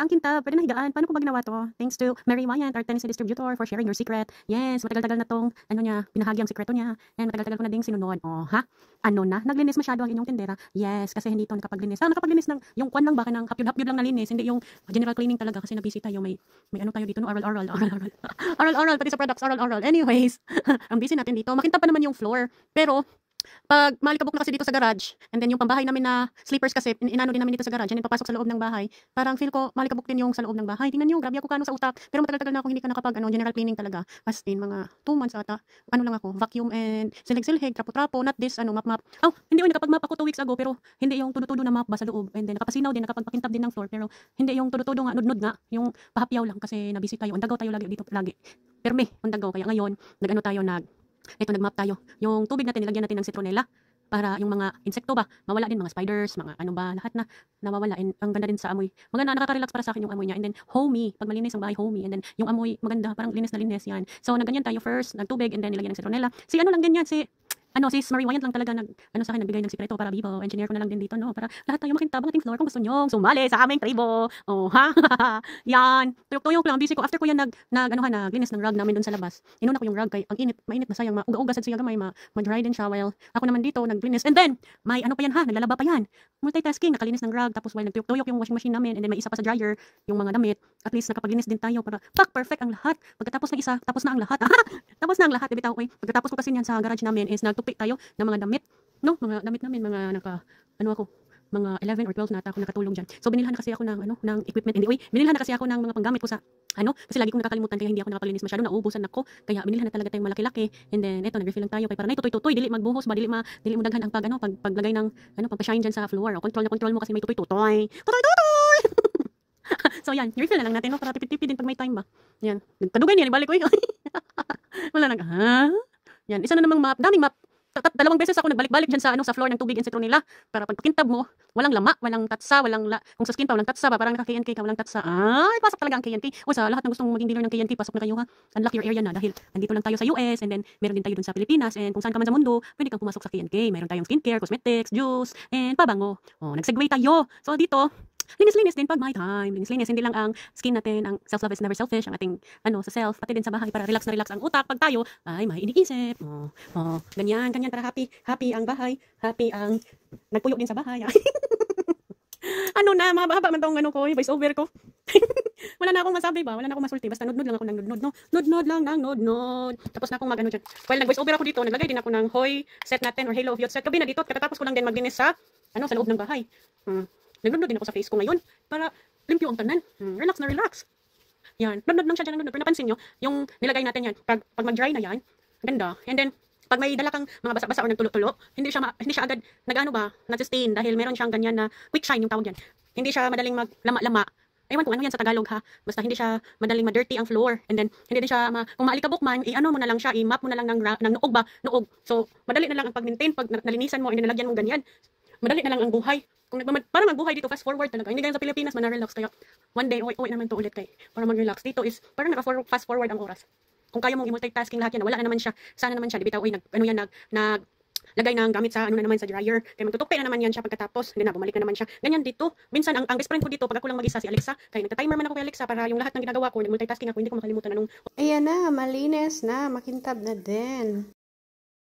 ang kintab, pwede na higaan. Paano ko ba ginawa to? Thanks to Mary Wyatt, our Tennessee distributor, for sharing your secret. Yes, matagal-tagal na tong, binahagi ang sekreto niya. And matagal-tagal ko na ding sinunod. Oh, ha? Ano na? Naglinis masyado ang inyong tindera? Yes, kasi hindi to nakapaglinis. Nakapaglinis ng, yung kwan lang ba, ng hapyod-hapyod lang nalinis, hindi yung general cleaning talaga kasi nabisi tayo. May ano tayo dito, no? Oral, pati sa products, oral. Anyways, ang busy natin dito. Makintab pa naman yung floor. Pero, pag maalikabok na kasi dito sa garage, and then yung pambahay namin na sleepers kasi, inano din namin dito sa garage, and then papasok sa loob ng bahay, parang feel ko maalikabok din yung sa loob ng bahay. Tingnan nyo, grabe ako kano sa utak. Pero matagal-tagal na ako hindi ka nakapag general cleaning talaga. As in, mga 2 months ata. Ano lang ako, vacuum and silig-silhig, trapo-trapo, not this, map-map. Oh, hindi, nakapag-map ako 2 weeks ago, pero hindi yung tudo-tudo na map ba sa loob. And then nakapasinaw din, nakapagpakintab din ng floor, pero hindi yung tudo-tudo nga, nudnud nga, yung pahapyaw lang kasi nabisi tayo. Undagaw tayo lagi dito, lagi. Perme, undagaw. Kaya ngayon, nag-map tayo. Yung tubig natin, nilagyan natin ng citronella para yung mga insekto ba, mawala din, mga spiders, mga ano ba, lahat na nawawala. And ang ganda din sa amoy. Maganda, nakaka-relax para sa akin yung amoy niya. And then, homey, pag malinis ang bahay, homey. And then, yung amoy, maganda, parang linis na linis yan. So, nagganyan tayo first, nagtubig, and then nilagyan ng citronella. Si ano lang din yan, si Mary Wyatt lang talaga sa akin, nagbigay ng sikreto para Vivo. Engineer ko na lang din dito, no? Para lahat tayo makintab ang ating floor kung gusto nyo. Sumali sa aming tribo. Oh, ha? Yan. Tuyok-tuyok lang. Busy ko. After ko yan naglinis ng rug namin dun sa labas. Inuna ko yung rug kay ang init, mainit na sayang. Uga-uga sad siya gamay, ma-dry din siya while ako naman dito naglinis. And then, may ano pa yan ha? Naglalaba pa yan. Multitasking, nakalinis ng rug. Tapos while nagtuyok-tuyok yung washing machine namin, and then may isa pa sa dryer, yung mga damit. At least nakapaglinis din tayo para perfect ang lahat. Pagkatapos ng isa, tapos na ang lahat. Tapos na ang lahat. Bibitaw ko eh. Pagkatapos ko kasi yan sa garage namin is nagtupi tayo ng mga damit, no? Mga damit namin, mga mga 11 or 12 na ata ako nakatulong dyan. So, binilhan kasi ako ng equipment. Hindi, binilhan na kasi ako ng mga panggamit ko sa, kasi lagi kong nakakalimutan kaya hindi ako nakapalinis masyado, nauubusan ako. Kaya binilhan na talaga tayong malaki-laki. And then, eto, nag-refill lang tayo. Kaya para na tutoy-tutoy, dili magbuhos ba, dili mo daghan ang paglagay ng, pagpa-shine dyan sa floor. O, control mo kasi may tutoy-tutoy. Tutoy-tutoy! So, yan, refill na lang natin, no? Para tipid-tipid din pag may time ba. Yan. Kadugay niya, ibalik ko yun. Wala Yan, isa na namang map, daming map. Dalawang beses ako nagbalik-balik dyan sa floor ng tubig and citronella para pag pakintab mo, walang lama, walang tatsa, kung sa skin pa, walang tatsa ba, parang naka-KNK ka, walang tatsa. Ay, pasok talaga ang KNK. O sa lahat ng gustong maging dealer ng KNK, pasok na kayo ha. Unlock your area na dahil andito lang tayo sa US, and then meron din tayo dun sa Pilipinas, and kung saan ka man sa mundo, pwede kang pumasok sa KNK. Meron tayong skincare, cosmetics, juice, and pabango. O, nag-segue tayo. So dito, linis-linis din pag may time. Linis-linis. Hindi lang ang skin natin, ang self-love is never selfish, ang ating, sa self, pati din sa bahay, para relax na relax ang utak. Pag tayo, ay, may iniisip. Ganyan, para happy ang bahay, happy ang nagpuyo din sa bahay. Mahaba man tong voice over ko. Wala na akong masabi ba? Wala na akong masulti. Basta nudnod lang ako ng nudnod, no? Nudnod lang ng nudnod. Tapos na akong dyan. While nag-voice over ako dito, naglagay din ako ng Hoy set natin or Halo of Youth set. Gabi na dito, katatapos ko lang din maglinis sa loob ng bahay. Nagnudnod din ako sa face ko ngayon para limpyo ang tanan. Relax na relax. Yan. Nudnod lang siya dyan. Pero napansin nyo, yung nilagay natin yan, pag mag-dry na yan, ganda. And then, pag may dala kang mga basa-basa or nagtulo-tulo, hindi siya agad nag-sustain dahil meron siyang ganyan na quick shine yung tawag yan. Hindi siya madaling maglama-lama. Ewan ko ano yan sa Tagalog ha. Basta hindi siya madaling ma-dirty ang floor. And then, hindi din siya, kung maalikabok man, mo na lang siya, i-map mo na lang ng noog. So, madali na lang ang pag-maintain pag nalinisan mo, and nalagyan mo ganyan. Madali na lang ang buhay. Parang ang buhay dito, fast forward talaga. Hindi ganyan sa Pilipinas, man-relax. Kaya, one day, uwi naman to ulit kay para mag-relax. Dito is, parang naka-fast forward ang oras. Kung kaya mong i-multitasking lahat yan, wala na naman siya. Sana naman siya, di bitaw, lagay ng gamit sa sa dryer. Kaya magtutukpe na naman yan siya pagkatapos. Hindi na, bumalik na naman siya. Ganyan dito. Minsan, ang best friend ko dito, pag ako lang mag-isa, si Alexa. Kaya nagta-timer man ako kay Alexa para yung lahat ng ginagawa ko, nag-multitasking ako, hindi ko makalimutan anong. Ayan na, malinis na, makintab na din.